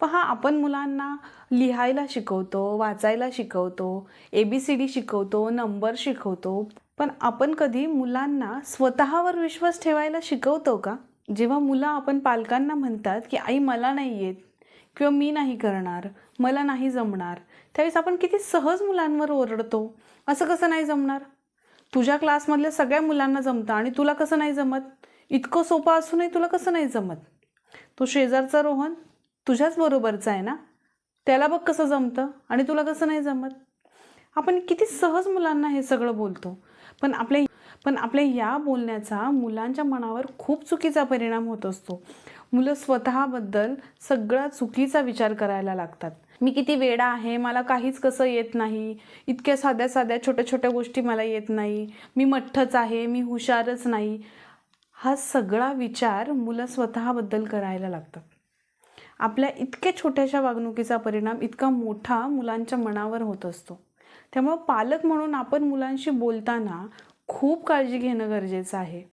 पहा, आपण मुलांना लिहायला शिकवतो, वाचायला शिकवतो, ABCD शिकवतो, नंबर शिकवतो, पण आपण कधी मुलांना स्वतःवर विश्वास ठेवायला शिकवतो का? जेव्हा मुलं आपण पालकांना म्हणतात की आई मला नाही येत किंवा मी नाही करणार, मला नाही जमणार, त्यावेळेस आपण किती सहज मुलांवर ओरडतो. असं कसं नाही जमणार? तुझ्या क्लासमधल्या सगळ्या मुलांना जमतं आणि तुला कसं नाही जमत? इतकं सोपं असूनही तुला कसं नाही जमत? तो शेजारचा रोहन तुझ्याच बरोबरचा आहे ना, त्याला बघ कसं जमतं आणि तुला कसं नाही जमत. आपण किती सहज मुलांना हे सगळं बोलतो, पण आपल्या या बोलण्याचा मुलांच्या मनावर खूप चुकीचा परिणाम होत असतो. मुलं स्वतःबद्दल सगळा चुकीचा विचार करायला लागतात. मी किती वेडा आहे, मला काहीच कसं येत नाही, इतक्या साध्या साध्या छोट्या छोट्या गोष्टी मला येत नाही, मी मठ्ठच आहे, मी हुशारच नाही, हा सगळा विचार मुलं स्वतःबद्दल करायला लागतात. आपल्या इतक्या छोट्याशा वागणुकीचा परिणाम इतका मोठा मुलांच्या मनावर होत असतो. त्यामुळे पालक म्हणून आपण मुलांशी बोलताना खूप काळजी घेणं गरजेचं आहे.